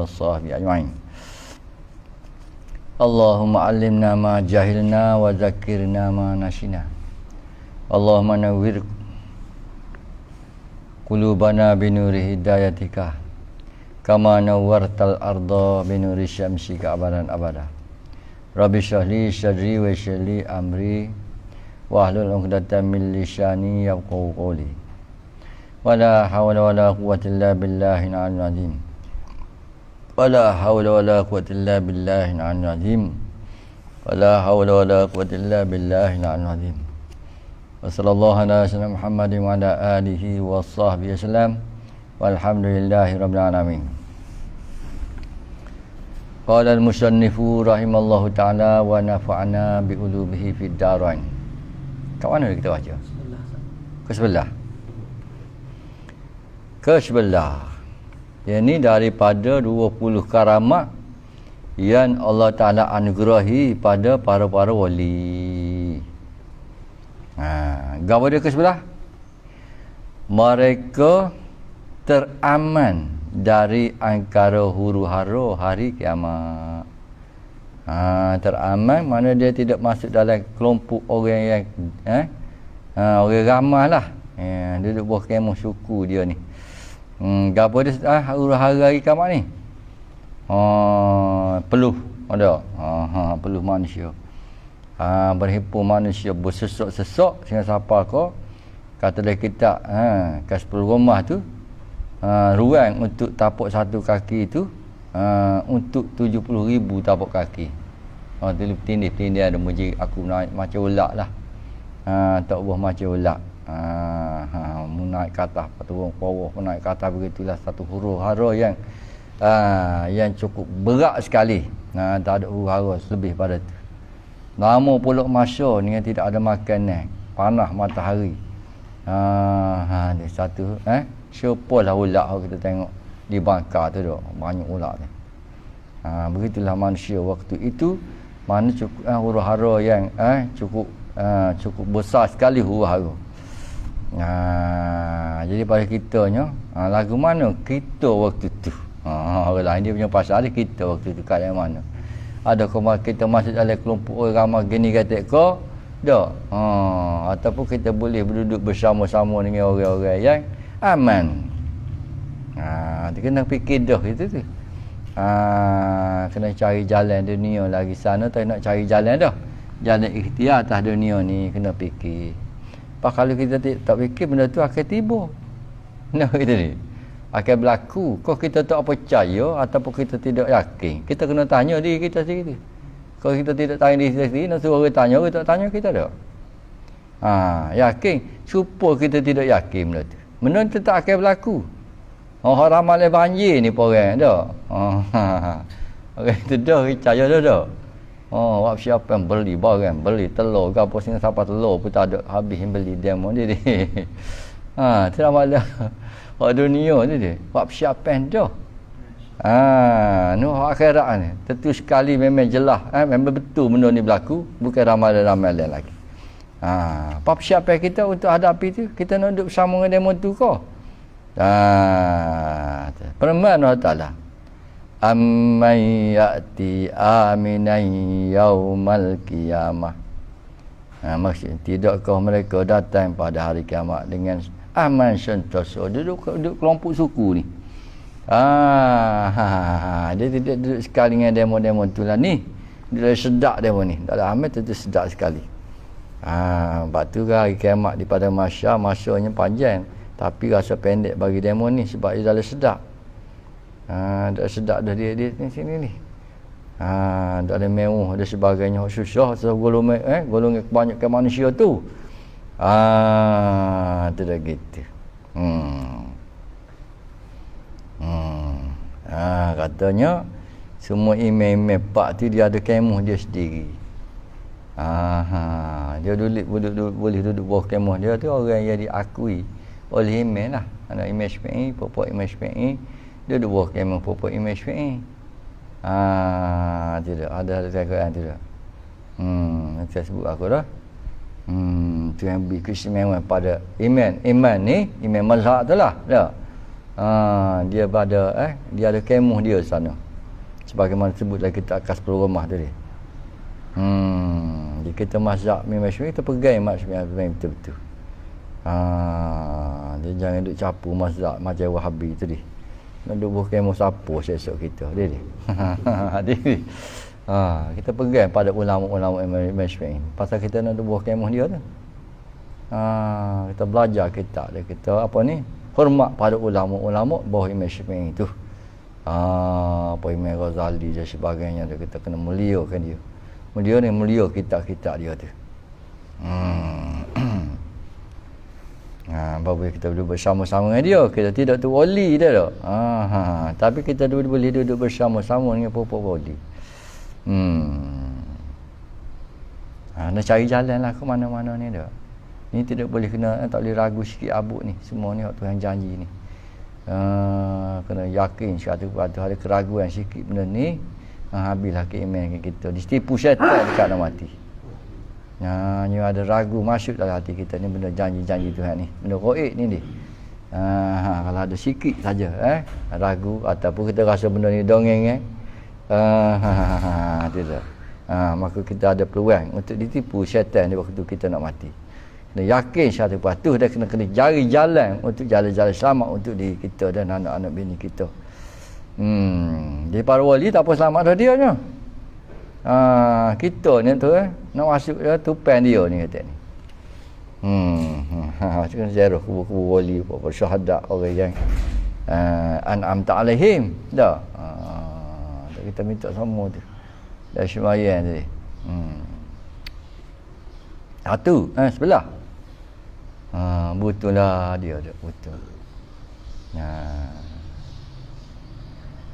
wasahbihi ajma'in. Allahumma allimna ma jahilna wa zakkirna ma nasina. Allahumma nawwir qulubana binuri hidayatika kama nawwartal arda binuri syamsika abadan abada. Rabbi shrah li sadri wa yassir li amri wahlul 'uqdatam min lisani yafqahu qawli. Wala hawla wala quwwata illa billahil 'aliyyil 'azim. Wala hawla wala quwwata illa billahil 'aliyyil 'azim. Wala hawla wala quwwata illa billahil 'aliyyil 'azim. Wa sallallahu ala sayyidina Muhammadin wa ala alihi wa sahbihi wasallam. Walhamdulillahi rabbil alamin. Qala al-musannifu rahimallahu ta'ala wa nafa'ana bi ulubihi fid darain. Kat mana kita baca? Ke sebelah. Ke sebelah. Yang ni daripada 20 karamat yang Allah Ta'ala anugerahi pada para-para wali. Gambar dia ke sebelah. Mereka teraman dari angkara huru-hara hari kiamat. Teraman mana dia tidak masuk dalam kelompok orang yang orang ramai lah. Duduk bawah kemah suku dia ni. Gapo dia huru-hara hari kiamat ni? Peluh ada. Peluh manusia. Berhimpun manusia bersesok-sesok sehingga siapa kau kata dia kitab ke 10 rumah tu ruang untuk tapak satu kaki tu untuk 70,000 tapak kaki. Tindih ada muji aku naik macam ulat lah. Tak buah macam ulat. Naik ke atas, turun ke bawah, naik ke atas, begitulah satu huru-hara yang cukup berat sekali. Tak ada huru-hara lebih pada tu. Lama pula masa ni tidak ada makanan, panas matahari. Dia satu siapalah ulat kita tengok di bangka tu dah banyak ulat ni. Begitulah manusia waktu itu, mana cukup huru-hara yang cukup besar sekali huru-hara. Jadi pada kitanya lagu mana kita waktu tu. Orang lain dia punya pasal ada kita waktu tu kat yang mana. Adakah kita masuk dalam kelompok orang ramai gini kata kau? Tak. Ataupun kita boleh berduduk bersama-sama dengan orang-orang yang aman. Dia kena fikir dah itu tu. Kena cari jalan dunia lagi sana, tak nak cari jalan dah. Jalan ikhtiar atas dunia ni kena fikir. Pak kalau kita tak fikir benda tu akan tiba. Nah itu ni. Akan berlaku. Kau kita tak percaya ataupun kita tidak yakin, kita kena tanya diri kita sendiri. Kalau kita tidak tanya diri kita sendiri, nak suruh orang tanya, orang tak tanya kita dah. Yakin. Supaya kita tidak yakin benda tu, benda tu tak akan berlaku. Orang ramalan banjir ni pun orang dah. Orang tu dah percaya dah. Wak siapa yang beli barang, beli telur ke apa, sehingga sampai telur pun tak ada habis yang beli demo dia. Tu ramalan orang dunia tu dia. Wak siapa yang dah. Akhirat ni tentu sekali memang jelas, memang betul benda ni berlaku, bukan ramalan-ramalan lagi. Apa siapa kita untuk hadapi tu? Kita nak duduk bersama dengan demo tu kau. Firman Allah Ta'ala, amman ya'ti aminan yaumal qiyamah. Maksud tidakkah mereka datang pada hari kiamat dengan aman sentosa, duduk kelompok suku ni. Dia tidak duduk sekali dengan demo-demo tu lah ni. Dia sedap demo ni. Tak ada amal tentu sedap sekali. Sebab tu hari kiamat di pada masanya panjang, tapi rasa pendek bagi demo ni sebab dia dah sedap. Dah sedap dah dia ni sini ni. Dah ada mewah, ada sebagainya susah golongan kebanyakan manusia tu. Tu dah gitu. Katanya semua imam-imam pak tu dia ada kemah dia sendiri. Dia boleh duduk bawah kemah dia tu orang yang diakui oleh imam lah. Anak Imam Syafi'i, puak Imam Syafi'i, dia duduk bawah kemah puak Imam Syafi'i. Tidak ada Quran tidak. Saya sebut aku dah. Tu yang beri keistimewaan pada iman ni, iman mazhab tu lah. Tak. Dia dia ada kemah dia sana. Sebagaimana sebut lagi kita akas rumah tadi. Jadi kita mazhab Imam Syafi'i kita pegang mazhab Syafi'i betul-betul. Dia jangan duk capu mazhab macam Wahabi tu dia. Nak duk buh kemah siapa esok kita dia. Kita pegang pada ulama-ulama Imam Syafi'i. Pasal kita nak duk buh kemah dia tu. Kita belajar kita apa ni? Hormat pada ulama-ulama bawah Imam Syafi'i tu. Apa Imam Ghazali dan sebagainya tu kita kena muliakan dia. Dia ni mulia kitab-kitab dia tu. Baru kita duduk bersama-sama dengan dia. Kita tidak tu wali dia tak. Tapi kita boleh duduk bersama-sama dengan puak-puak wali. Nak cari jalan lah ke mana-mana ni dah. Ni tidak boleh tak boleh ragu sikit abuk ni. Semua ni Tuhan janji ni. Kena yakin 100% ada keraguan sikit benda ni. Habislah keimanan kita. Ditipu syaitan dekat nak mati. Ni ada ragu masuk dalam hati kita ni benda janji-janji Tuhan ni. Benda goib ni dia. Kalau ada sikit saja ragu ataupun kita rasa benda ni dongeng tidak. Maka kita ada peluang untuk ditipu syaitan di waktu kita nak mati. Kena yakin 100% dia kena cari jalan untuk jalan-jalan selamat untuk diri kita dan anak-anak bini kita. Jadi para wali tak apa selamat dah dia nya. Kita ni tu nak masuk dia tupan dia ni kata ni. Macam zero kubu wali apa syuhada orang yang an'amta alaihim dah. Kita minta semua tu. Dah sembahyang tadi. Satu sebelah. Betul lah dia betul.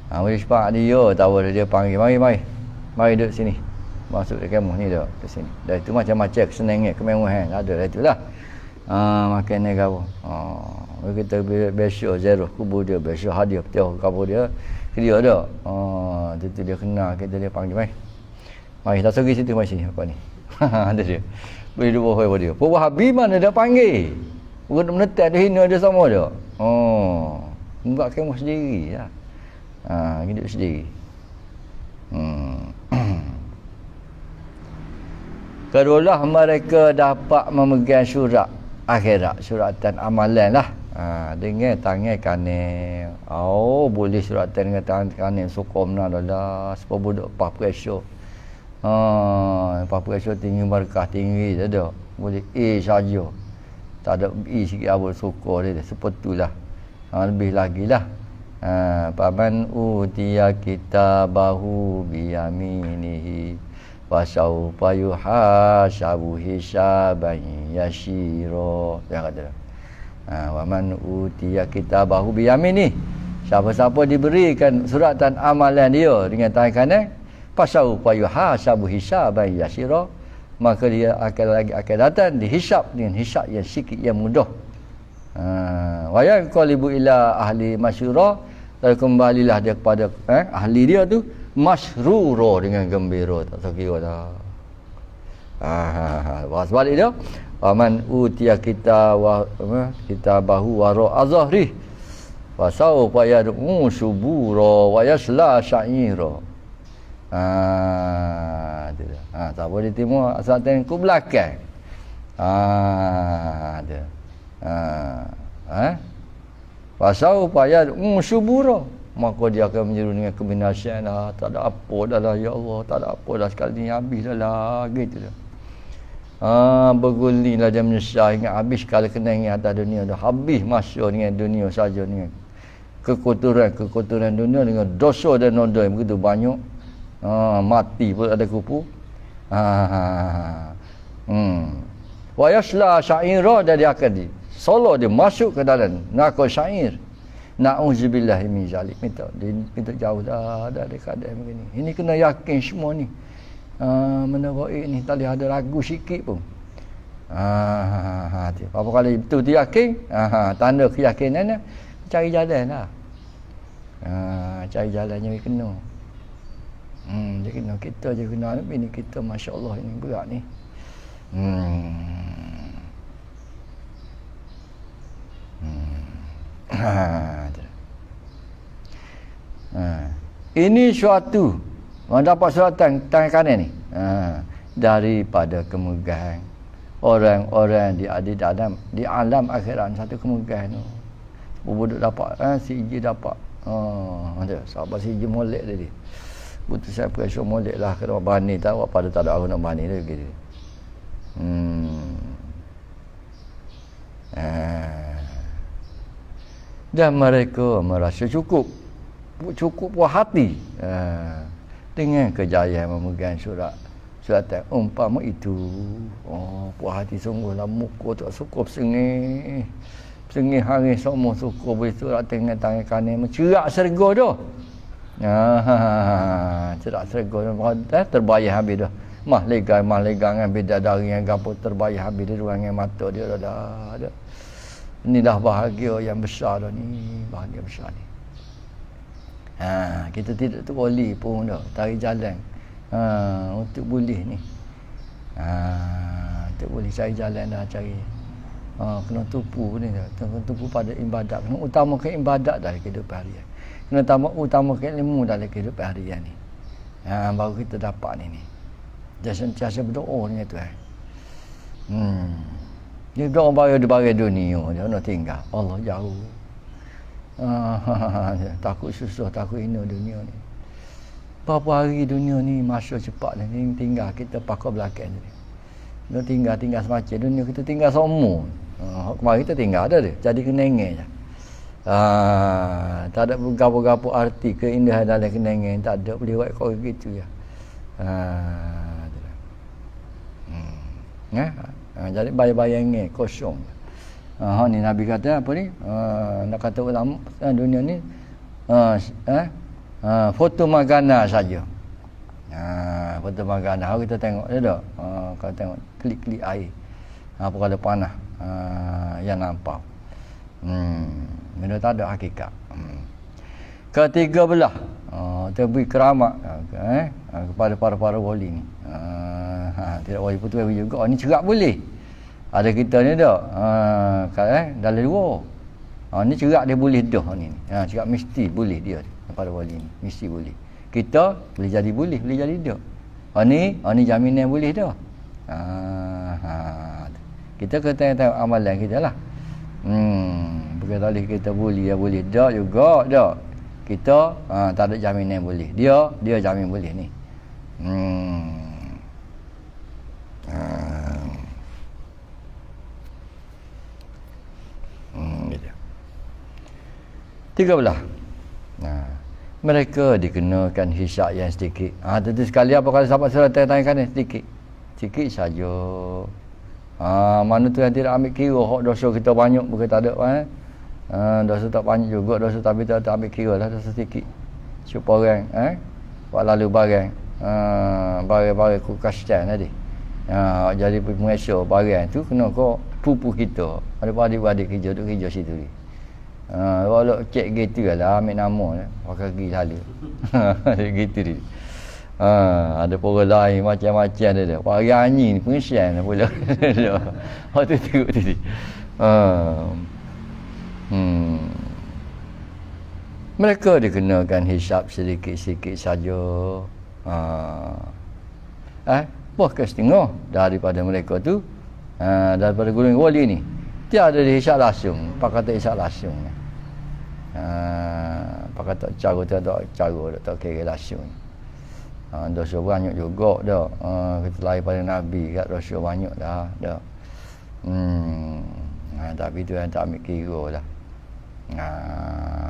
Boleh sepak dia tahu dia panggil mari duduk sini, masuk ke kemah ni dah ke sini dah. Itu macam-macam kesenangan kemewahan ada dah itulah. Makan ni kau kita besok zero kubur dia besok hadiah petir kubur dia ke dia dah. Itu dia kenal kita dia panggil mari tak pergi situ mari sini apa ni. Ada dia boleh duduk bawah dia pun Wahabi mana dah panggil bukan menetek dia hina dia sama dia. Buat kemah sendiri lah. Hidup sendiri. Kedualah mereka dapat memegang surat akhirat, suratan amalan lah. Dengan tangan kanan. Boleh suratan dengan tangan kanan sokong lah. Sebab budak apa pressure. Apa pressure tinggi berkah tinggi tak ada. Boleh A saja. Tak ada B sikit abang sokong dia. Sepertilah. Lebih lagi lah. Paman utiya kitabahu biyaminihi wasaufa yuhasabu hisaban yasira. Dia kata waman utiya kitabahu biyaminihi, siapa-siapa diberikan suratan amalan dia dengan tangan kanan, fasaufa yuhasabu hisaban yasira, maka dia akan datang dihisap dengan hisap yang sikit yang mudah. Wa yanqalibu ila ahli masyura, lalu kembalilah dia kepada ahli dia tu masrura dengan gembira. Tak kira dah. Sebalik dia man utiya kitabahu wara azhri wa sawfa yad'u subura wa yasla sa'ira. Tak boleh timur asal tengok belakang. Dia pasau payah subura, maka dia akan menjeru dengan kebinasaan lah. Tak ada apa dah lah ya Allah, tak ada apa dah sekali ni habis dah lah gitu dah. Berguling lah dia menyesal ingat habis sekali kena ingat atas dunia dah habis masa dengan dunia saja ni. Kekotoran dunia dengan dosa dan noda yang begitu banyak. Mati pun ada kupu. Wa yasla sya'ira, dan dia akan solo dia masuk ke dalam neraka syair. Na'udzubillahi min zalik. Minta jauh dah dari keadaan begini. Ini kena yakin semua ni. Benda gaib ni tak boleh ada ragu sikit pun. Apa kali betul yakin? Tanda keyakinan cari jalan lah. Cari jalannya kena. Dia kena kita je kena ni kita masya-Allah ini berat ni. Ini suatu dapat suratan tangan kanan ni. Daripada kemegahan orang-orang di alam akhirat, satu kemegahan tu. Buduk dapat si Iji dapat. Ada sahabat si Iji molek tadi. Butuh saya pressure molek lah kena bani tahu apa pada tak ada orang nak bani dia gitu. Dan mereka merasa cukup puas hati dengan kejayaan memegang suratan umpama itu. Puas hati sungguhlah, muka tak cukup sengih hari semua suka boleh surat dengan tangan kanan mencerak serga dah. Cerak serga dah terbayar habis dah. Mah legang dengan bidadari yang gapo terbayar habis dia dengan mata dia dah. Inilah bahagia yang besar dah ni, bahagia besar ni. Kita tidak boleh pun dah tarik jalan untuk boleh ni. Untuk boleh cari jalan dah cari. Kena tumpu ni dah. Kena tumpu pada ibadat. Kena utamakan ibadat dalam kehidupan harian. Kena utamakan ilmu dalam kehidupan harian ni. Baru kita dapat ni. Dia sentiasa berdoa dengan Tuhan. Dia doa di bagai dunia dia nak tinggal. Allah jauh. Takut susah, takut hina dunia ni. Berapa hari dunia ni masa cepat ni tinggal kita pakai belakang ni. Nak tinggal semacam dunia kita tinggal semua. Kemarin kita tinggal ada dia. Jadi kenangan je. Tak ada gapo-gapo arti keindahan dalam kenangan, tak ada, boleh buat kau gitu ya. Jadi bayang-bayangnya kosong. Ni Nabi kata apa ni? Nak kata ulama dunia ni foto magana saja. Foto magana. Kalau kita tengok dia dah. Kalau tengok klik-klik air. Apa kalau panah yang nampak. Benda tak ada hakikat. Ketiga belah terberi keramat kepada para wali ni. Tidak wali putus juga. Ni cerak boleh. Ada kita ni dah. Dalam luar. Ni cerak dia boleh dah ni. Cerak mesti boleh dia para wali ni. Mesti boleh. Kita boleh jadi dah. Ni jaminan boleh dah. Kita kena tengok amalan kita lah. Bukan tadi kita boleh dah juga dah. Kita tak ada jaminan boleh. Dia jamin boleh ni. Gitu. 13. Mereka dikenakan hisab yang sedikit. Tentu sekali apa kalau sahabat surat tanyakan ni sedikit saja. Mana tu yang tidak ambil kira hak dosa kita banyak bukan tak ada dosa tak banyak juga, dosa tapi tak ambil kira lah, dosa sedikit. Supaya orang buat lalu barang barang ku kasihan tadi. Jadi penguasa barang tu kena kau pupu kita. Ada adik-adik kerja duk kerja situ ni. Walau cek gitu lah ambil nama pakai gigi lalu. Gitu dia. Ada orang lain macam-macam dia. Pak Rani ni pengisian pula. Waktu tengok tadi. Mereka dikenakan hisab sedikit-sedikit saja. Bahkan setengah daripada mereka tu, daripada golongan wali ni, tiada dihisab langsung. Pak kata hisab langsung. Pak kata cara tak kira langsung. Dosa banyak juga dah. Kita lari pada Nabi kat dosa banyak dah. Tapi tu yang tak ambil kira lah.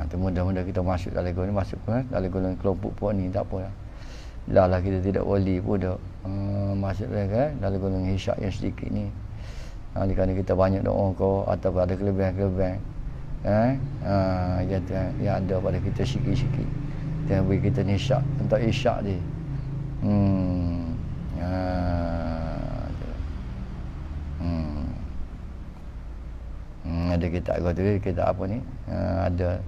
Tu mudah-mudah kita masuk dalam golongan ni, masuk dalam golongan kelompok pun ni tak apa lah. Lah kita tidak wali pun dah. Masuk dalam golongan hisab yang sedikit ni. Kerana kita banyak doa kau atau ada kelebihan-kelebihan yang ada pada kita sikit-sikit. Yang beri kita ni hisab, untuk hisab dia. Ada kita apa ni? Ada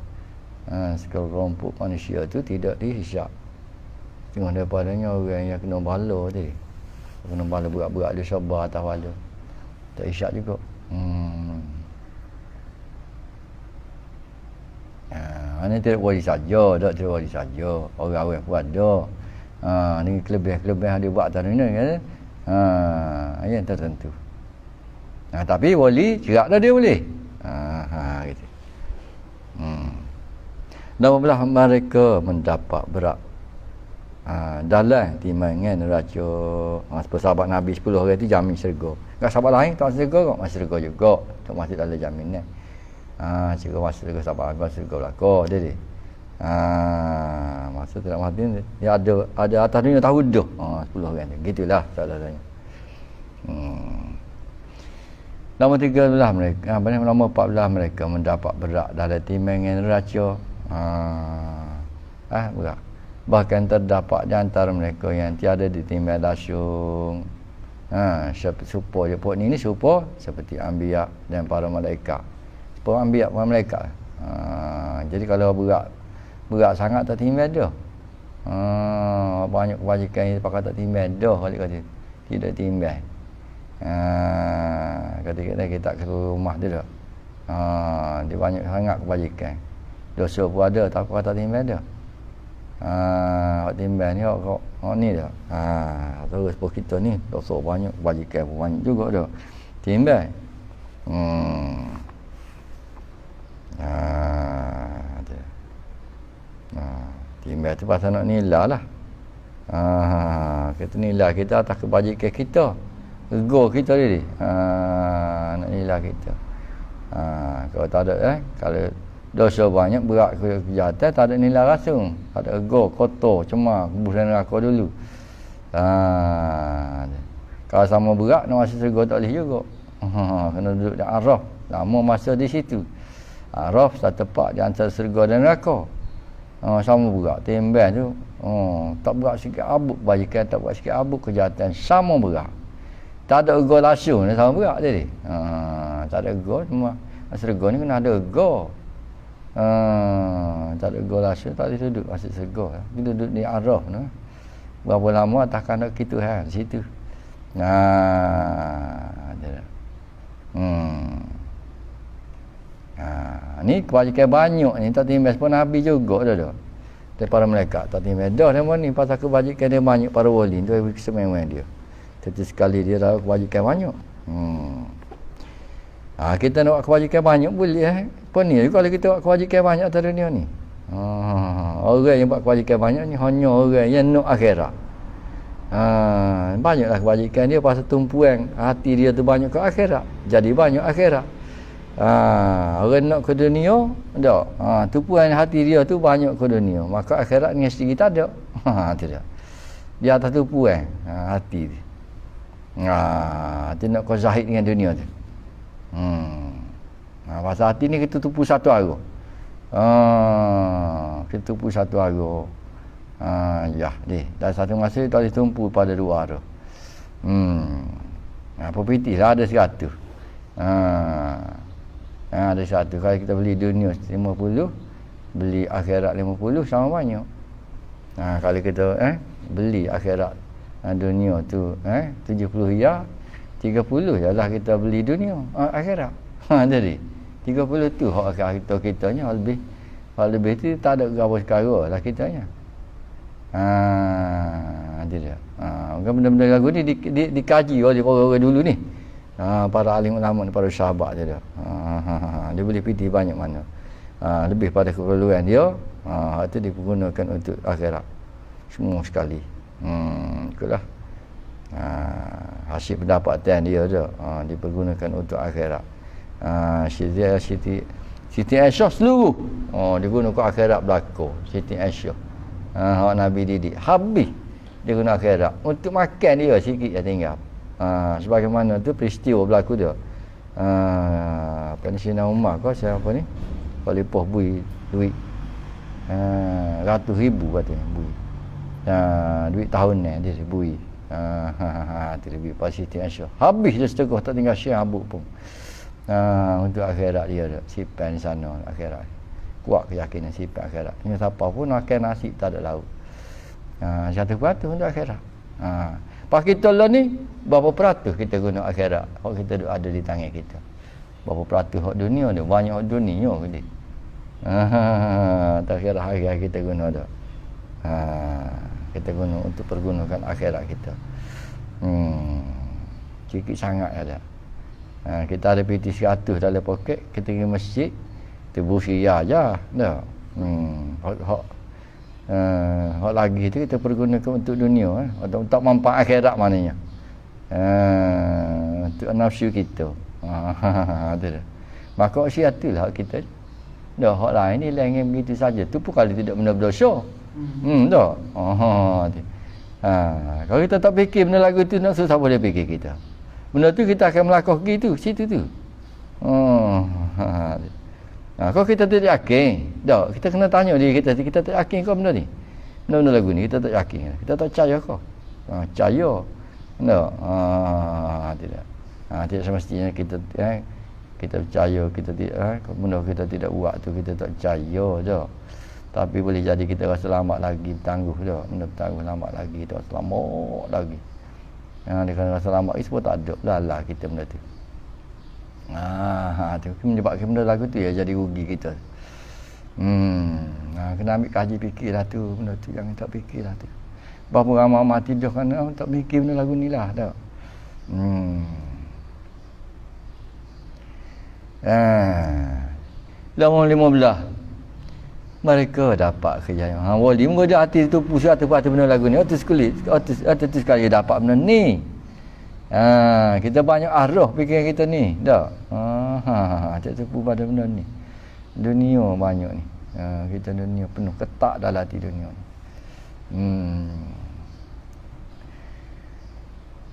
sekelompok manusia tu tidak dihisab. Tengok daripadanya orang yang kena bala tadi. Kena bala berat-berat dia sabar atas bala. Tak hisab juga. Ini tidak boleh saja, tak tidak boleh saja. Orang-orang pun ada. Ni kelebihan dia buat tadi ni kan. Yang tertentu. Tapi boleh, cerak dah dia boleh. Gitu. Dan apabila mereka mendapat berat dalam timbangan neraca sahabat Nabi 10 orang itu jamin syurga. Enggak sahabat lain tak masuk syurga kok, masuk syurga juga. Tak masuk dalam jaminan. Syurga masuk syurga sahabat Nabi syurga belaka dia. Maksud tidak mati ni. Dia ada atas dunia tahu dah. 10 orang tu. Gitulah soalannya. Nombor 13 mereka, nombor 14 mereka mendapat berat dalam timbangan neraca. Berat. Bahkan terdapat di antara mereka yang tiada ditimbang dasung. Serupa je pok ni serupa seperti anbiya dan para malaikat. Serupa anbiya para malaikat. Jadi kalau berat sangat tak timbang dah. Banyak kebajikan yang pakai tak timbang dah kata tidak timbang. Kata kita ke rumah dia dah. Dia banyak sangat kebajikan. Dosa pun ada tak pakai tak timbang dah. Hak timbang ni hak ni dah. Terus pun kita ni dosa banyak, kebajikan pun banyak juga dah. Timbang. Timbang tu pasal nak nilai lah. Kita nilai kita atas kebajikan kita. Ego kita ni. Nak nilai kita. Kalau tak ada kalau dosa banyak berat kejahatan tak ada nilai rasung, tak ada ego, kotor, cemar, kubus neraka dulu. Kalau sama berat nak masuk syurga tak boleh juga. Kena duduk di araf, lama masa di situ. Araf tak tepat di antara syurga dan neraka. Sama berat timbang tu. Tak berat sikit abuk bajikan, tak berat sikit abuk kejahatan, sama berat. Tak ada ego langsung ni sama berat jadi. Tak ada ego, cuma syurga ni kena ada ego. Tak ada ego langsung tak boleh duduk masuk syurga. Kita duduk di araf ni. Berapa lama takkan nak kita di situ. Ni kebajikan banyak ni tak timbang pun Nabi juga dah. Daripada mereka tak timbang dah ni pasal kebajikan dia banyak para wali tu kesemewaan dia. Jadi sekali dia tahu kebajikan banyak. Kita nak kebajikan banyak boleh Apa ni kalau kita buat kebajikan banyak atas dunia ni. Orang yang buat kebajikan banyak ni hanya orang yang nak akhirat. Banyaklah kebajikan dia pasal tumpuan hati dia tu banyak ke akhirat. Jadi banyak akhirat. Orang nak ke dunia tak. Tumpuan hati dia tu banyak ke dunia. Maka akhirat ni sendiri tak ada. Tidak. Dia atas tumpuan hati dia. Dia nak kau zahid dengan dunia tu. Pasal hati ni kita tumpu satu arah. Kita tumpu satu arah. Dan satu masa tak boleh tumpu pada dua arah. Property lah ada 100. Ada 100. Kalau kita beli dunia 50, beli akhirat 50 sama banyak. Kalau kita beli akhirat dunia tu 70 riyal, 30 jelah kita beli dunia akhirat. Jadi 30 tu hak kita-kitanya lebih tu tak ada berapa sekarang lah kitanya. Dia. Benda-benda lagu ni dikaji oleh orang-orang dulu ni. Para alim ulama, para sahabat dia. Dia boleh pilih banyak mana. Lebih pada keperluan dia, itu dipergunakan untuk akhirat. Semua sekali. Itulah. Hasil pendapatan dia tu dipergunakan untuk akhirat. Siti Aisyah seluruh digunakan untuk akhirat belaka. Siti Aisyah hak Nabi didik habis dia guna akhirat untuk makan dia sikit je tinggal. Sebagaimana tu peristiwa berlaku dia. Apa ni Sina Umar kau siapa ni khalifah bui duit ratus ribu katanya bui. Duit tahun ni dia bui. Terlebih Siti Aisyah habis dia setengah tak tinggal syekh habuk pun. Untuk akhirat dia simpan di sana akhirat. Kuat keyakinan simpan akhirat. Ni siapa pun makan nasi tak ada lauk. 1% untuk akhirat. Pas kita lah ni berapa peratus kita guna akhirat? Hak kita ada di tangan kita. Berapa peratus hak dunia dia? Banyak hak dunia ke dia. Akhirat hari kita guna dah. Kita guna untuk pergunakan akhirat kita. Sikit sangat ada. Kita ada PT 100 dalam poket, kita pergi masjid, kita berusia je dah. Hak lagi tu kita pergunakan untuk dunia, untuk manfaat akhirat maknanya. Untuk nafsu kita. Tu dah. Maka siatulah kita. Dah hak lain ni lain begitu saja. Tu pun kalau tidak benda berdosa. Dah. Kalau kita tak fikir benda lagu tu nak siapa boleh fikir kita. Benda tu kita akan melakukan gitu, situ tu. Kalau kita tidak yakin, dah kita kena tanya diri kita tak yakin kau benda ni. Benda lagu ni kita tak yakin. Kita tak percaya kau. Percaya. Dah. Tidak. Tidak semestinya kita kita percaya, kita tidak benda kita tidak buat tu kita tak percaya je. Tapi boleh jadi kita rasa selamat lagi, bertangguh dah. Benda bertangguh selamat lagi, kita selamat lagi. Dia kena rasa selamat itu pun tak ada. Lalah kita benda tu. Tu menyebabkan benda lagu tu ya jadi rugi kita. Kena ambil kaji fikirlah tu, benda tu jangan tak fikirlah tu. Berapa ramai mati dah kan tak fikir benda lagu ni lah dah. Lama 15 mereka dapat kejayaan. Wali muda hati tu pusat atas benda lagu ni. Otis sekali dapat benda ni. Kita banyak arwah fikiran kita ni. Dah. Tak terpu pada benda ni. Dunia banyak ni. Kita dunia penuh ketak dalam hati dunia ni.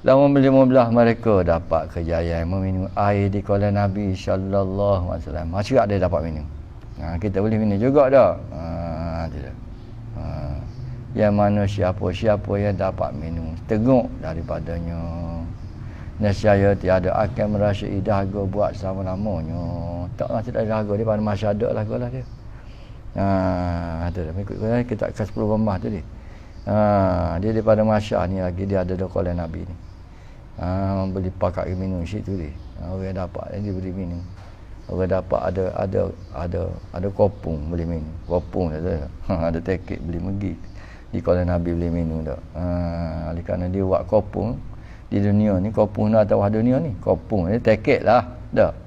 Lama 15 mereka dapat kejayaan meminum air di kolam Nabi sallallahu alaihi wasallam. Masih ada dapat minum. Kita boleh minum juga dah. Tidak. Yang mana siapa yang dapat minum teguk daripadanya, nescaya tiada akan merasai dahaga buat selama-lamanya. Tak masih ada dahaga dia pada masyarakat lah golah dia. Ada mengikut kita ke 10 rumah tu dia. Dia daripada masyarakat ni lagi dia ada di kolam Nabi ni. Beli pakat minum situ dia. Orang dapat dia beri minum. Orang dapat ada kopung boleh minum. Kopung ada. Ada teket beli pergi di kolam Nabi boleh minum dak. Oleh kerana dia buat kopung di dunia ni, kopung nak atas dunia ni. Kopung ni teket lah dak.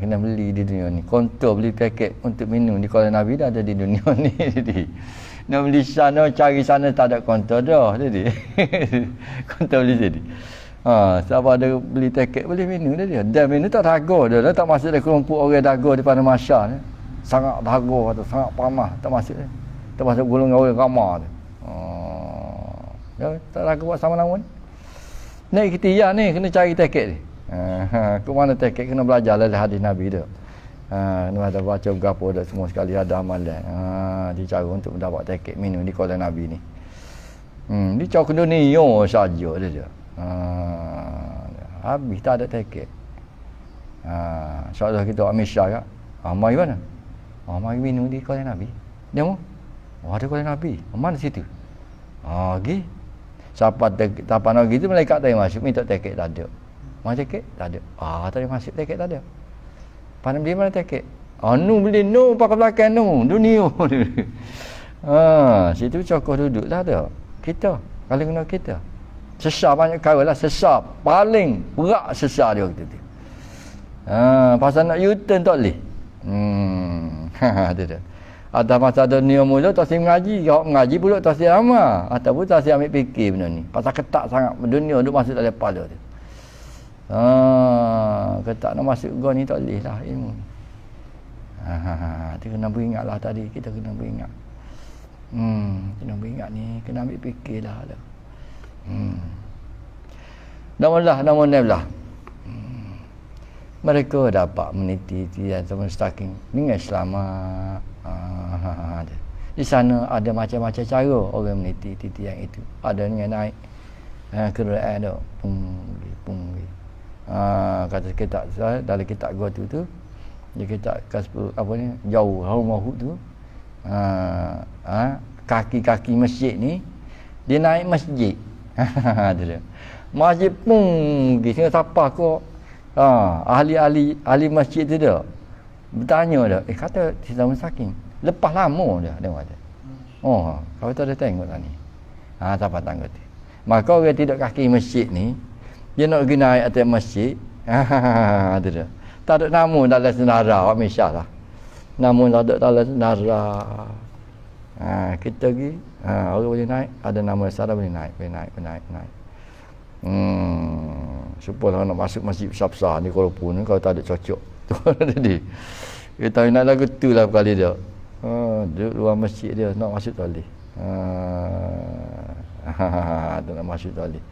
Kena beli di dunia ni. Kontor beli teket untuk minum di kolam Nabi dah ada di dunia ni. Jadi nak beli sana cari sana tak ada kontor dah jadi. Kontor beli jadi. Siapa ada beli tiket boleh minum dia. Dan minum tak dago dia. Tak masuk dalam kelompok orang dago di pada masa ni. Sangat dago atau sangat pamah tak masuk dia. Tak masuk golongan orang ramah tu. Tak dago buat sama nama ni. Naik kita ni kena cari tiket ni. Ke mana tiket kena belajar dari hadis Nabi dia. Kena ada baca berapa dah semua sekali ada amalan. Dicara untuk mendapat tiket minum di kolam Nabi ni. Dia cakap dunia saja dia. Habis tak ada tiket. Saudara kita ambil syar kak. Mari mana? Mari minum di kolam Nabi. Dia mau? Ada kolam Nabi. Mana situ? Pergi. Siapa nak pergi tu malaikat tak masuk. Minta tiket tak ada. Mana tiket? Tak ada. Tak ada masuk tiket tak ada. Pandang beli mana tiket? Nu beli nu pakai belakang nu. Dunia. Situ cokoh duduk tak ada. Kita. Kalau kena kita. Sesar banyak kali lah. Sesar. Paling berat sesar dia waktu tu. Pasal nak U-turn tak boleh. Ada. Atas masa dunia mula tak siap mengaji. Kalau mengaji pula tak siap amal. Ataupun tak siap ambil fikir benda ni. Pasal ketak sangat. Dunia duduk masuk dalam kepala tu. Ketak nak masuk gua ni tak boleh lah ilmu ni. Kita kena beringat lah tadi. Kita kena beringat. Kena beringat ni. Kena ambil fikir lah. Namun mereka dapat meniti dan mustaqim dengan selamat. Di sana ada macam-macam cara orang meniti titian itu. Ada yang naik kereta ada punggi. Kata kitab dalam kitab gua tu dia kitab apa ni jauh rumah tu. Kaki-kaki masjid ni dia naik masjid. Ada. Masjid pun pergi siapa kau ahli masjid tu dah bertanya dah, kata Siti Masakin lepas lama dah tengok dia. Oh, kau tu ada tengok tak ni. Siapa tangga tu. Maka orang tidak kaki masjid ni, dia nak pergi naik atas masjid. Tu dah. Tak ada nama dalam senara awak misal lah. Nama tak ada dalam senara. Kita pergi, orang boleh naik, ada nama senara boleh naik. Supaya nak masuk masjid besar-besar ni Kuala ni kalau tak ada cocok. Tu tadi. Kita nak lagu tu lah kali dia. Duduk luar masjid dia nak masuk toilet. Tu nak masuk toilet.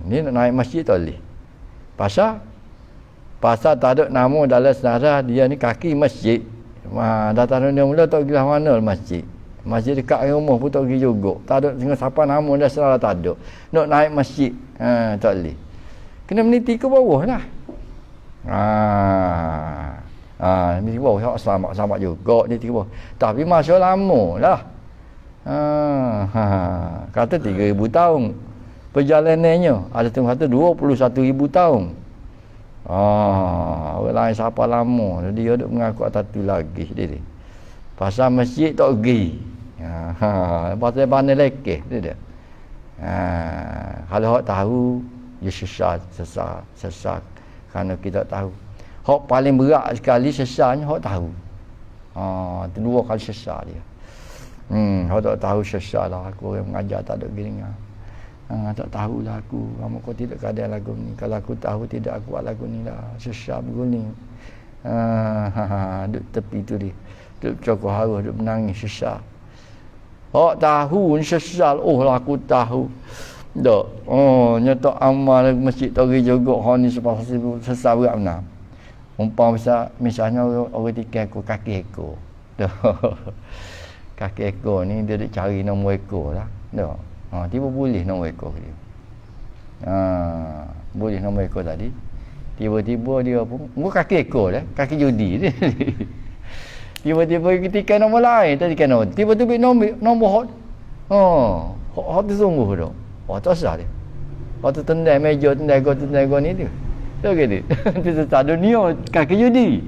Ni nak naik masjid toilet. Pasal tak ada nama dalam sejarah dia ni kaki masjid. Datang dia mula tak pergi lah mana masjid. Masjid dekat rumah pun tak pergi juga. Tak ada dengan siapa nama dah sejarah tak ada. Nak naik masjid. Tak boleh. Kena meniti ke bawah lah. Ni bawah selamat juga ni tiba. Tapi masa lama lah. Kata 3,000 tahun perjalanannya. Ada tengok kata 21,000 tahun. Orang lain siapa lama dia duk mengaku atas tu lagi dia. Pasal masjid tak pergi. Pasal pandai lekeh dia. Kalau hak tahu dia sesat kerana kita tahu. Hak paling berat sekali sesatnya hak tahu. Itu 2 kali sesat dia. Hak tak tahu sesat lah aku orang mengajar tak ada gini. Tak tahulah aku. Kamu kau tidak keadaan lagu ni. Kalau aku tahu tidak aku buat lagu ni lah. Sesat begini. Duduk tepi tu dia. Duduk cokok harus, duduk menangis sesat. Hak tahu ni sesat. Oh lah aku tahu. Tak. Nyatak amal masjid Tori juga. Hak ni sesat berat benar. Misalnya orang tikai aku kaki ekor. Kaki ekor ni dia duk cari nombor ekor lah. Tak. Tiba boleh nombor ekor dia. Boleh nombor ekor tadi. Tiba-tiba dia pun kaki ekor dah, kaki judi dia. Tiba-tiba ketika nombor lain tadi kan tiba-tiba nombor hot. Hot tu sungguh dah. Tak sah dia. Hot tu tendai meja tendai go ni dia. Tak gitu. Itu tak dunia kaki judi.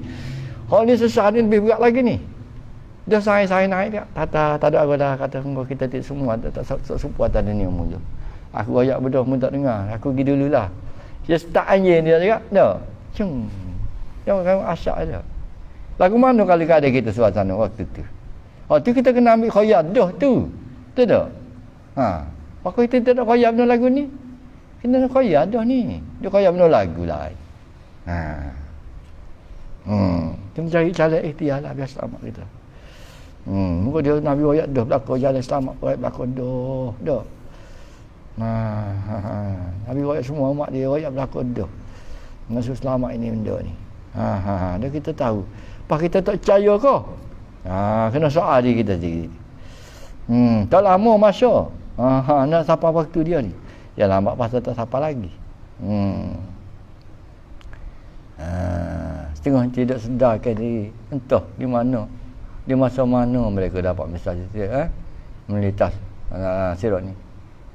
Hot ni sesat ni lebih berat lagi ni. Dia saya naik dia. Tak ada aku dah kata kita tidak semua tak support atas dunia mula. Aku ayat bedah pun tak dengar. Aku pergi dululah. Dia start anjing dia juga. Dah. Jangan kamu asyak aja. Lagu mana kali ada kita suasana waktu tu. Tu kita kena ambil khayat dah tu. Betul tak? Waktu kita tak ada khayat benar lagu ni. Kena khayat dah ni. Dia khayat benar lagu lain. Kita cari cara ikhtiar lah biar selamat kita. Muka dia Nabi ayat dah berlaku jalan selamat berlaku dah. Nabi ayat semua umat dia ayat berlaku dah. Masuk selamat ini benda ni. Dah kita tahu. Pas kita tak percaya ke? Kena soal diri kita sendiri. Tak lama masa. Nak sampai waktu dia ni. Ya lambat pasal tak sampai lagi. Setengah tidak sedarkan diri. Entah di mana. Di masa mana mereka dapat mesej itu melitas sirot ni.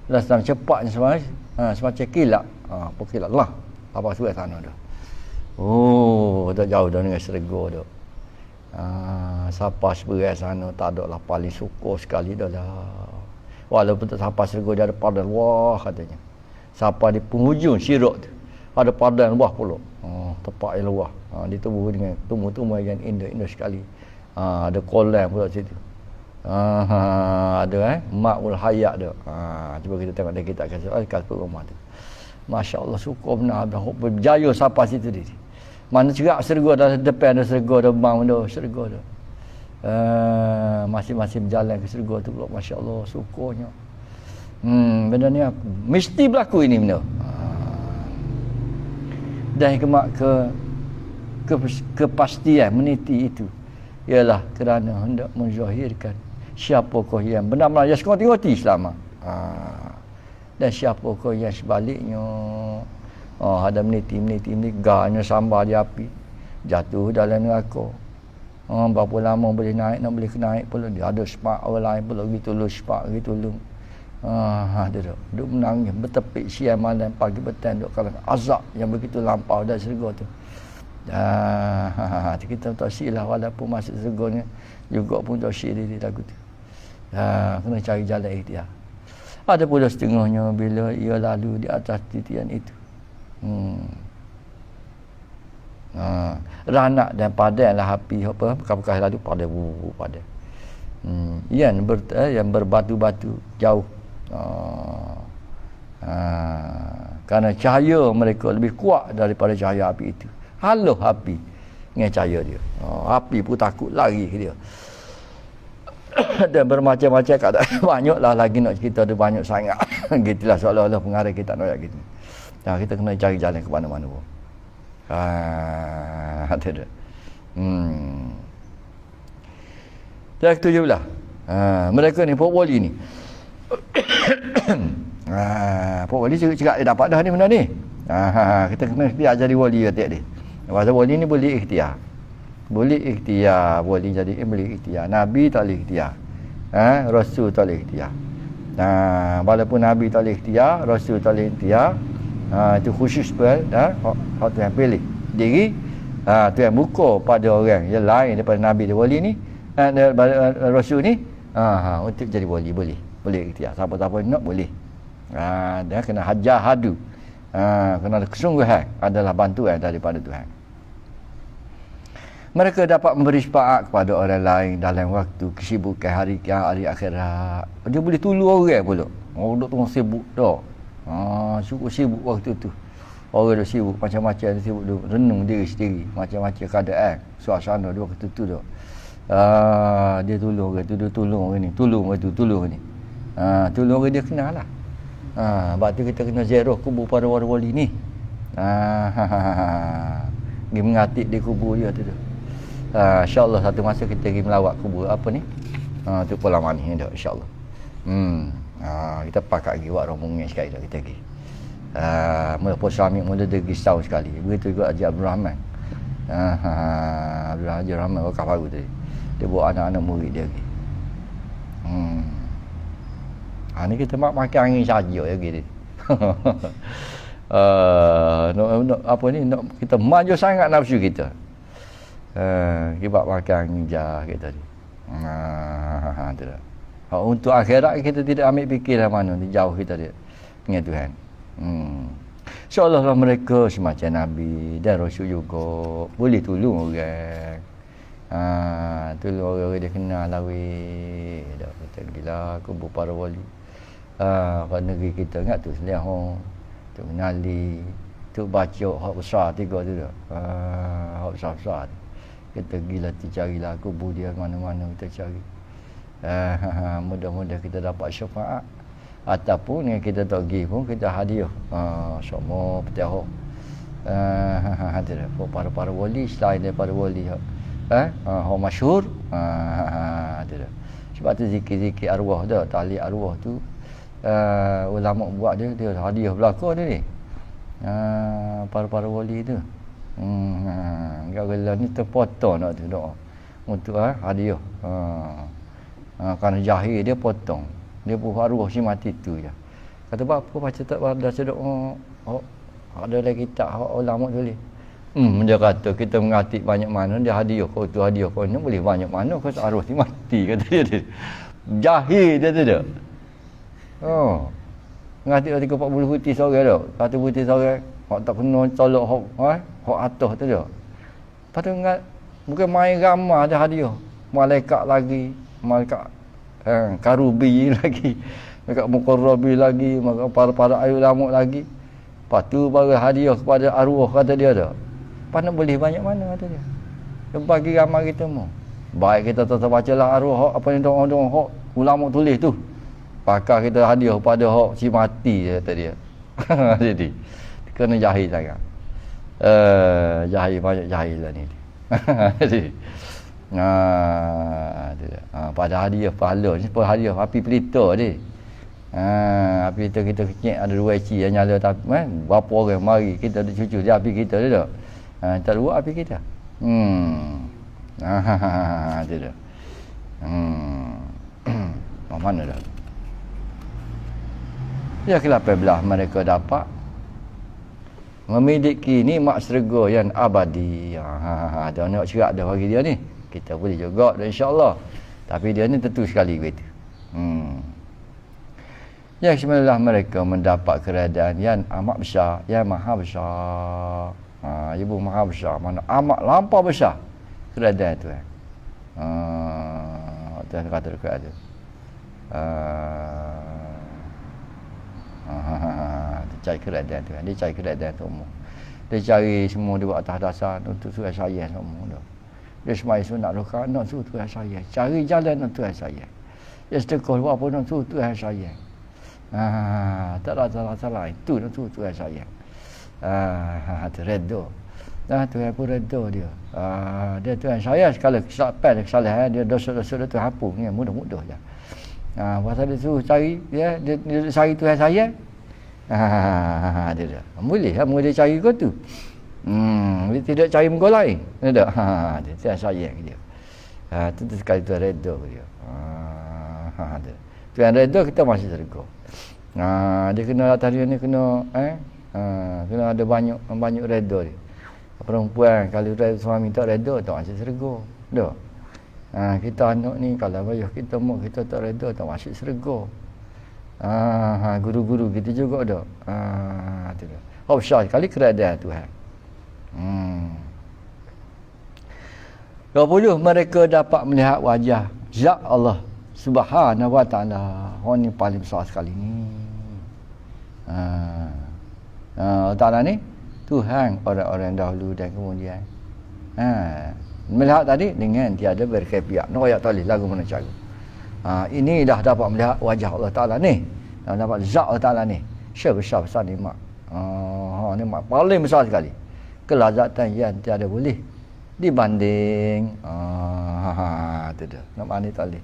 Dah sedang cepatnya semacam kilat. Kilat lah. Apa surat sana dah. Tak jauh dah dengan Serego dah. Siapa seberai sana tak ada lah paling syukur sekali dah lah. Walaupun tak siapa Serego dia ada padan wah katanya. Siapa di penghujung sirot tu ada padan wah pula. Tepat yang luah. Ditubuh dengan tumbuh-tumbuh yang indah sekali. Ada kolam pula situ. Ada Ma'ul Hayat dia. Cuba kita tengok dia kita akan kat rumah tu. Masya-Allah syukur benar dah berjaya sampai situ dia. Mana cerak Serego dah depan dah Serego dah bang dah Serego dah. Masih berjalan ke Serego tu pula masya-Allah syukurnya. Benda ni mesti berlaku ini benda. Dan kepastian meniti itu ialah kerana hendak menzahirkan siapakah yang benar-benar yang sekoti Islam. Dan siapakah yang sebaliknya ada meniti ganya sambar di api jatuh dalam neraka. Berapa lama boleh naik nak boleh naik pula dia ada sepak orang lain pula gitu lu sepak gitu lu. Dia duk menangis bertepik siang malam pagi petang duk kalau azab yang begitu lampau dari Serego tu. Kita tak syik lah walaupun masuk surga ni juga pun tak syik diri lagu tu. Kena cari jalan ikhtiar. Ada pula setengahnya bila ia lalu di atas titian itu. Ranak dan padan lah api apa bekas-bekas lalu pada pada. Yang berbatu-batu jauh. Kerana cahaya mereka lebih kuat daripada cahaya api itu. Haluh api dengan cahaya dia. Api pun takut lari ke dia. Dan bermacam-macam keadaan. Banyaklah lagi nak cerita ada banyak sangat. Gitulah seolah-olah pengarah kita nak ayat gitu. Kita kena cari jalan ke mana-mana pun. Ada dah. Yang ke-17. Mereka ni Pok Wali ni. Pok Wali cakap dia dapat dah ni benda ni. Kita kena ikhtiar jadi wali atik dia. Pasal wali ni boleh ikhtiar. Boleh ikhtiar, boleh jadi boleh ikhtiar. Nabi tak boleh ikhtiar. Rasul tak boleh ikhtiar. Walaupun Nabi tak boleh ikhtiar, Rasul tak boleh ikhtiar, itu khusus pun hak Tuhan pilih diri. Tuhan buka pada orang yang lain daripada Nabi dan wali ni, Rasul ni, untuk jadi wali boleh ikhtiar. Siapa-siapa nak boleh. Dia kena hajar hadu. Kena ada kesungguhan adalah bantuan daripada Tuhan. Mereka dapat memberi syafaat kepada orang lain dalam waktu kesibukan hari akhirat. Dia boleh tolong orang pula. Orang duk tengah sibuk dah. Cukup sibuk waktu tu. Orang dah sibuk macam-macam, sibuk duk renung diri sendiri, macam-macam keadaan, suasana dia waktu tu dah. Dia tolong orang tu, dia tolong orang ni, tolong orang tu, tolong orang ni. Tolong orang dia kenal lah. Sebab tu kita kena ziarah kubur para wali ni. Pergi mengatik di kubur dia tu. InsyaAllah satu masa kita pergi melawat kubur apa ni? Tu Pulau ni dah insyaAllah. Kita pakat pergi buat rombongan sekali dah kita pergi. Mula Pulau mula pergi setahun sekali. Begitu juga Haji Abdul Rahman. Haji Rahman wakaf baru tadi. Dia bawa anak-anak murid dia pergi. Ni kita makan angin saja ya gitu. Apa ni kita maju sangat nafsu kita. Kita makan angin jah kita ni. Untuk akhirat kita tidak ambil fikir mana ni, jauh kita dia dengan Tuhan. Seolah-olah mereka semacam Nabi dan Rasul juga boleh tolong orang. Tolong orang dia kenal lawi. Dah kita gila kubur para wali. Kat negeri kita ingat tu Selehong, tu Menali, tu baca hak besar tiga tu dah. Hak besar-besar. Kita gila carilah kubur dia mana-mana kita cari. Mudah-mudahan kita dapat syafaat. Ataupun yang kita tak pergi pun kita hadiah. Semua petihak. Para wali selain daripada wali hak masyhur. Sebab tu zikir-zikir arwah dah, tali arwah tu ulama buat dia hadiah belaka dia ni. Para wali tu. Gala ni terpotong nak tu doa untuk hadiah. Kerana jahil dia potong. Dia pun arwah si mati tu je. Kata apa baca tak dah sedok ada lagi kitab hak ulama tulis. Dia kata kita mengatik banyak mana dia hadiah kau tu hadiah kau ni boleh banyak mana kau arwah si mati kata dia. Jahil dia tu dah. Mengatik 30-40 putih seorang dah. Satu putih seorang hak tak kena tolak hak atas tu dah. Lepas tu bukan main ramah ada hadiah. Malaikat lagi, malaikat karubi lagi, malaikat muqarrabi lagi, malaikat para ayu lamuk lagi. Lepas tu baru hadiah kepada arwah kata dia dah. Lepas nak boleh banyak mana kata dia. Dia bagi ramai kita semua. Baik kita tetap bacalah arwah apa yang doa-doa hak ulama tulis tu. Pakar kita hadiah pada hak si mati kata dia. Jadi kena jahil sangat. Jahil banyak jahil lah ni. Jadi pada hadiah pahala ni pada hadiah api pelita ni. Api pelita kita kecil ada 2 eci yang nyala tapi berapa orang mari kita ada cucu dia api kita dia dah. Tak luar api kita. Dia dah. Mana dah? Ya ke-18 mereka dapat memiliki nikmat syurga yang abadi. Dia nak cerak dah bagi dia ni. Kita boleh juga dah insya-Allah. Tapi dia ni tentu sekali begitu. Yang sebenarnya mereka mendapat keredaan yang amat besar, yang maha besar. Ibu maha besar, mana amat lampau besar keredaan tu. Tuhan kata dekat ada. Dia cari keredaan tu. Dia cari keredaan tu umum. Dia cari semua dia buat atas dasar untuk Tuhan sayang semua tu. Dia semai sunat rokaat nak suruh Tuhan sayang. Cari jalan untuk Tuhan sayang. Dia sedekah buat apa nak suruh Tuhan sayang. Tak ada salah-salah. Itu nak suruh Tuhan sayang. Tu redha. Tuhan pun redha dia. Dia Tuhan sayang sekali kesalahan dia dosa-dosa dia Tuhan hapus ni mudah-mudah je. Pasal dia suruh cari dia cari Tuhan sayang. Dia boleh cari kau tu. Dia tidak cari muka lain. Dia Tuhan sayang dia. Tentu sekali Tuhan redha dia. Tuhan redha kita masih syurga. Dia kena atas dia ni kena kena ada banyak redha dia. Perempuan kalau suami tak redha tak masuk syurga. Dah. Kita anak ni kalau bayar kita mak kita tak redha tak masuk syurga. Guru-guru kita juga dah. Tu dah. Besar sekali keredaan Tuhan. 20 mereka dapat melihat wajah zat Allah Subhanahu wa taala. Ni paling besar sekali ni. Allah Taala ni Tuhan orang-orang dahulu dan kemudian. Melihat tadi dengan tiada berkepiak. Nak ayat tadi lagu mana cara. Ini dah dapat melihat wajah Allah Taala ni. Dapat zat Allah Taala ni. Besar-besar nikmat. Nikmat paling besar sekali. Kelazatan yang tiada boleh dibanding. Tu dah. Nak mani tadi.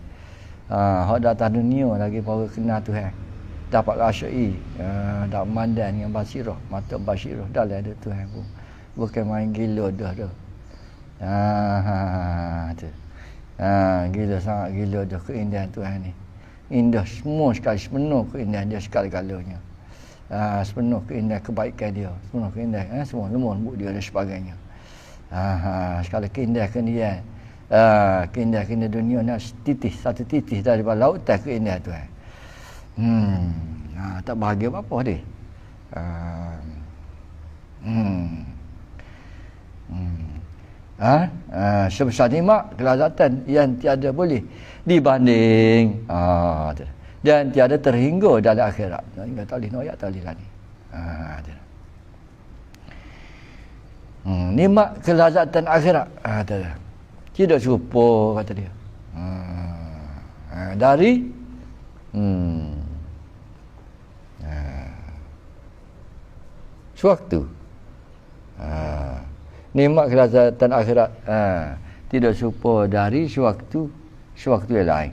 Hak datang dunia lagi baru kenal Tuhan. Dapat rasyai, dapat mandan dengan basirah, mata basirah dalam ada Tuhan pun. Bukan main gila dah tu. Gila sangat gila dah keindahan Tuhan ni. Indah semua sekali, sepenuh keindahan dia sekali-galanya. Sepenuh keindahan kebaikan dia, sepenuh keindahan semua lemah lembut dia dan sebagainya. Sekali keindahan dia. Keindahan dunia nak satu titis daripada lautan keindahan Tuhan. Tak bahagia apa-apa dia. Sebesar nikmat kelazatan yang tiada boleh dibanding. Dan tiada terhingga dalam akhirat. Hingga tali ayat tali lah ni. Nikmat kelazatan akhirat. Tidak serupa kata dia. Dari sewaktu nikmat kelazatan akhirat tidak serupa dari sewaktu yang lain.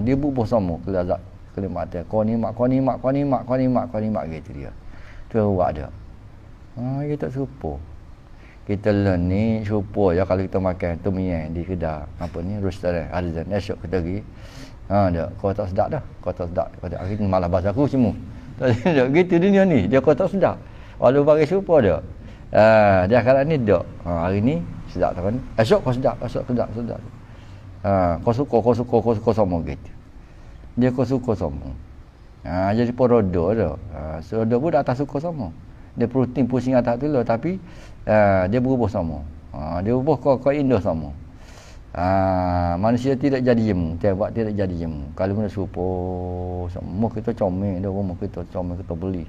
Dia bubuh sama kelazat kenikmatan. Kau nikmat gitu dia. Tu buat dia. Dia tak serupa. Kita learn ni serupa je kalau kita makan tom yum di kedai apa ni restoran Arzan esok kita pergi. Kau tak sedap dah. Kau tak sedap. Kau tak hari ni malah bahasa aku semua. Tak gitu dunia ni. Dia kau tak sedap. Walau bagi serupa dia. Dia akhirat ni dak. Hari ni sedap tak kan? Esok kau sedap, sedap. Kau suka sama gitu. Dia kau suka sama. Jadi porodo dah. Serodo pun atas suka sama. Dia protein pusing atas tu lah tapi dia berubah sama. Dia berubah kau indah sama. Manusia tidak jadi jemu, tidak jadi jemu. Kalau mana serupa semua kita comel dah rumah kita comel kita beli.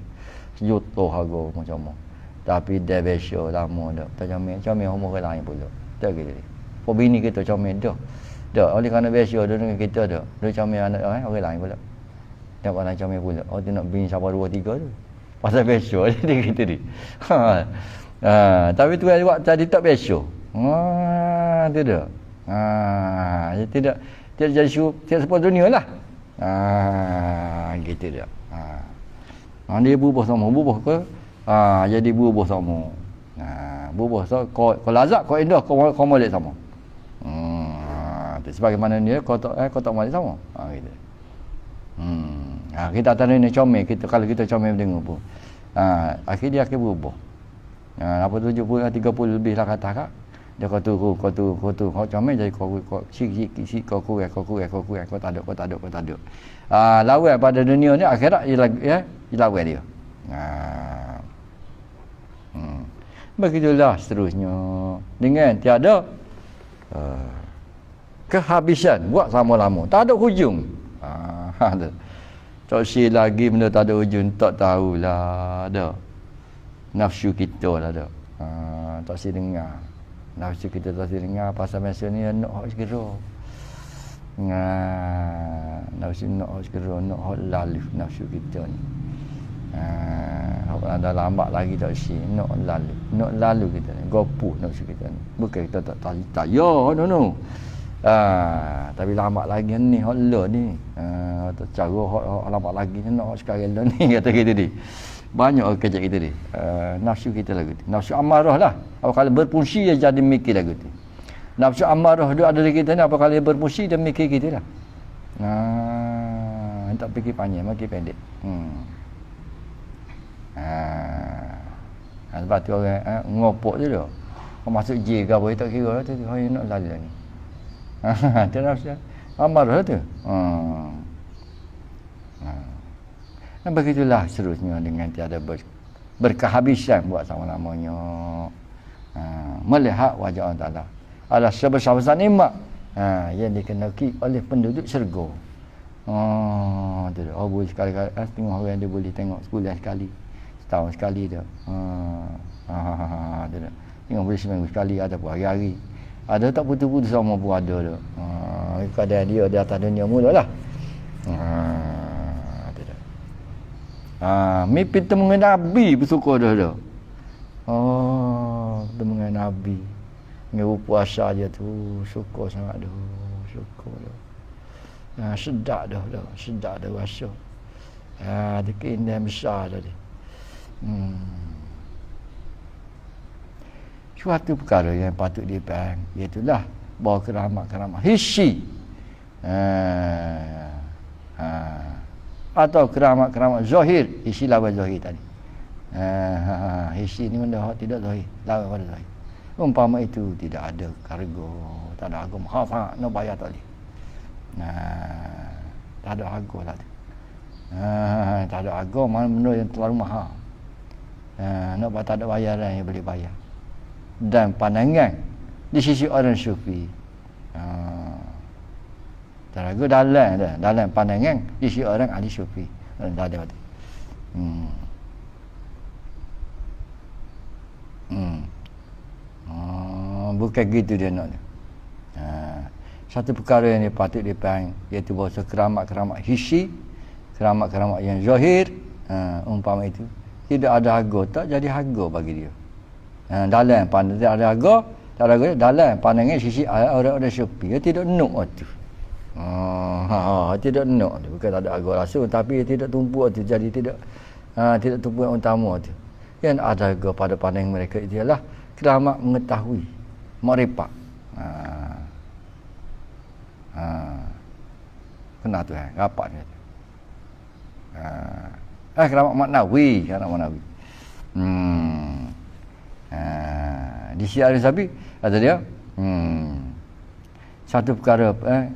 Sejuta harga macam mana. Tapi dia besok lama dah. Tak comel rumah orang lain pula. Tak gitu. Bini kita comel dah. Dah oleh kerana besok dia dengan kita dah. Dia comel anak orang lain pula. Tak orang comel pula. Dia nak bini siapa 2 3 tu. Pasal besok dia gitu ni. Tapi tu buat tadi tak besok. Tu dah. Tidak jadi tidak seperti dunia lah. Gitu dia. Dia berubah sama, berubah ke? Jadi berubah sama. Berubah so kau lazat, kau indah, kau molek sama. Sebagaimana dia kau tak molek sama. Gitu. Kita tadi ni comel, kita kalau kita comel dengar pun. Akhir dia akan berubah. Apa 70 30 lebih lah kata kak. Dia kau tu kau comel jadi kau sik kau tak ada. Lawan pada dunia ni akhirat lawan dia. Begitulah seterusnya. Dengan tiada kehabisan buat sama lama. Tak ada hujung. Tak si lagi benda tak ada hujung, tak tahulah ada. Nafsu kita lah ada. Tak si dengar. Nafsu kita tak si dengar pasal masa ni nak hak segera. Nafsu nak hak segera, nak hak lalu nafsu kita ni. Hak ada lambat lagi tak si, nak lalu kita ni. Gopuh nafsu kita ni. Bukan kita tak yo no. Tapi lambat lagi ni hak le ni. Cara hak lambat lagi ni nak hak sekarang le ni kata kita ni. Banyak kerja kita ni. Nafsu kita lagu tu. Nafsu amarah lah. Apa kalau berfungsi dia jadi mikir lagu tu. Nafsu amarah dia ada di kita ni, apa kalau dia berfungsi dia mikir kita lah. Tak fikir panjang, makin pendek. Sebab tu orang ngopok je dia. Kau masuk J ke apa, tak kira lah tu. Hai nak lalu ni. Itu nafsu amarah tu. Dan begitulah seterusnya dengan tiada berkehabisan buat sama-lamanya. Melihat wajah Allah Ta'ala adalah sebesar-besar nikmat yang dikenaki oleh penduduk syurga. Boleh sekali-kali setengah orang dia boleh tengok sebulan sekali, setahun sekali dia. Tengok boleh seminggu sekali ataupun hari-hari. Ada tak putus-putus sama pun ada tu. Keadaan dia di atas dunia mulalah. Mimpi temu dengan Nabi bersyukur dah. Temu dengan Nabi. Dengan puasa je tu, syukur sangat dah. Syukur dah. Sedap dah. Sedap dah rasa. Ada keindahan besar tadi. Suatu perkara yang patut dipahami, iaitulah bahawa keramat-keramat hissi. Atau keramat-keramat zahir, isi lawan zahir tadi. Isi ni benda tidak zahir, lawan pada zahir. Umpama itu tidak ada kargo, tak ada harga mahal sangat, nak bayar tak boleh. Tak ada harga lah tu. Tak ada harga, mana benda yang terlalu mahal. Nak tak ada bayaran yang boleh bayar. Dan pandangan di sisi orang sufi. Teraga dalam pandangan isi orang ahli sufi. Tak ada waktu. Bukan gitu dia nak. Satu perkara yang patut dipahami, iaitu bahawa keramat-keramat hissi, keramat-keramat yang zahir, umpama itu tidak ada harga, tak jadi harga bagi dia. Dalam pandangan tidak ada harga, tak ada harga dalam pandangan sisi orang-orang sufi, dia tidak nuk waktu. Tidak nak, bukan tak ada harga langsung, tapi tidak tumpuk tu, jadi tidak tumpuk yang utama tu. Yang ada harga pada pandangan mereka itu ialah keramat mengetahui, makrifat. Kena tu rapat dia. Keramat maknawi, di syiar Sabi kata dia, satu perkara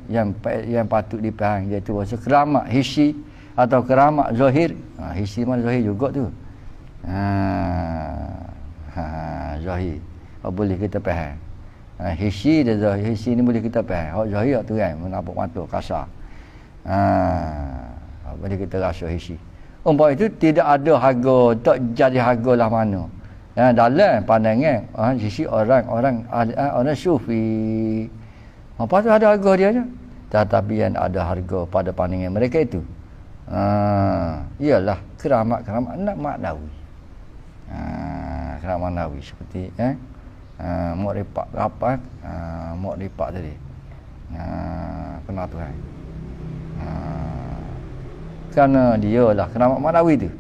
yang patut dipahami, iaitu bahawa keramat hissi atau keramat zahir. Hissi mana zahir juga tu. Zahir boleh kita faham. Hissi dan zahir, hissi ni boleh kita faham. Hak zahir tu kan menampak mata kasar. Boleh kita rasa hissi. Umpama itu tidak ada harga, tak jadi harga lah mana. Dalam pandangan sisi orang sufi, apa tu ada harga dia je. Tetapi yang ada harga pada pandangan mereka itu ialah keramat-keramat maknawi. Keramat maknawi seperti makrifat apa? Makrifat tadi. Kena Tuhan. Kerana dialah keramat maknawi itu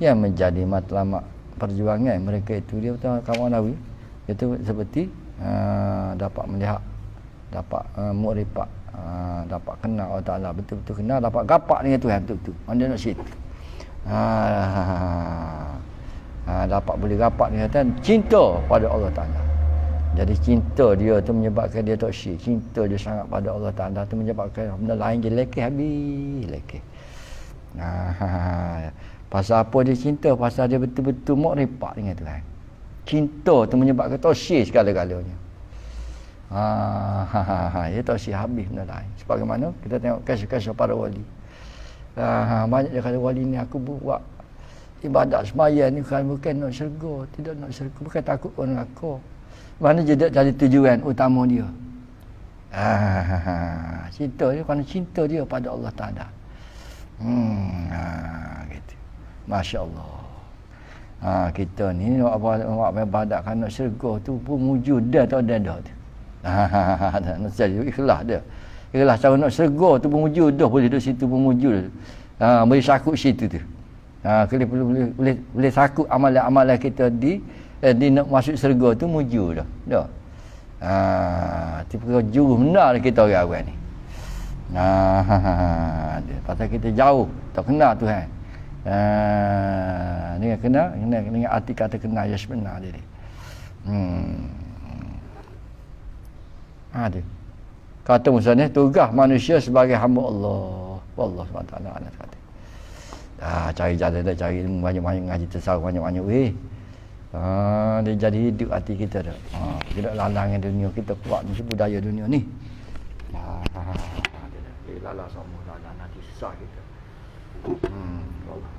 yang menjadi matlamat perjuangan mereka itu. Dia betul keramat maknawi itu seperti dapat melihat, dapat makrifat, dapat kenal Allah Ta'ala, betul-betul kenal, dapat gapak dengan Tuhan betul-betul. Anda nak situ. dapat boleh rapat ni kata cinta pada Allah Taala. Jadi cinta dia tu menyebabkan dia tak syirik. Cinta dia sangat pada Allah Taala tu menyebabkan benda lain je lekeh habis lekeh. Pasal apa dia cinta? Pasal dia betul-betul makrifat dengan Tuhan. Cinta tu menyebabkan tak syirik segala-galanya. Dia tak syirik habis benda lain. Sebagaimana kita tengok kisah-kisah para wali. Banyak dia kata wali ni aku buat ibadat sembahyang ni bukan nak syurga, tidak nak syurga, bukan takut orang neraka. Mana je jadi tujuan utama dia. Cinta dia kerana cinta dia pada Allah Taala. Gitu. Masya-Allah. Kita ni buat ibadat kerana syurga tu pun wujud dah tak ada tu. Nak jadi ikhlas dia. Ikhlas cara nak syurga tu pun wujud dah, boleh duduk situ pun wujud. Boleh sakut situ tu. Boleh sakut amalan-amalan kita di nak masuk syurga tu muju dah. Tipu juru benar kita orang ni. Pasal kita jauh tak kenal Tuhan. Dengan arti kata kenal yang sebenar dia ni. Ada. Kata Musa ni tugas manusia sebagai hamba Allah. Allah SWT anak kata. Cari jalan dah, cari banyak-banyak ngaji tasawuf banyak-banyak weh. Dia jadi hidup hati kita dah. Tidak lalang dunia kita kuat ni budaya dunia ni. Dia lalang semua lalang nanti susah kita. Allah.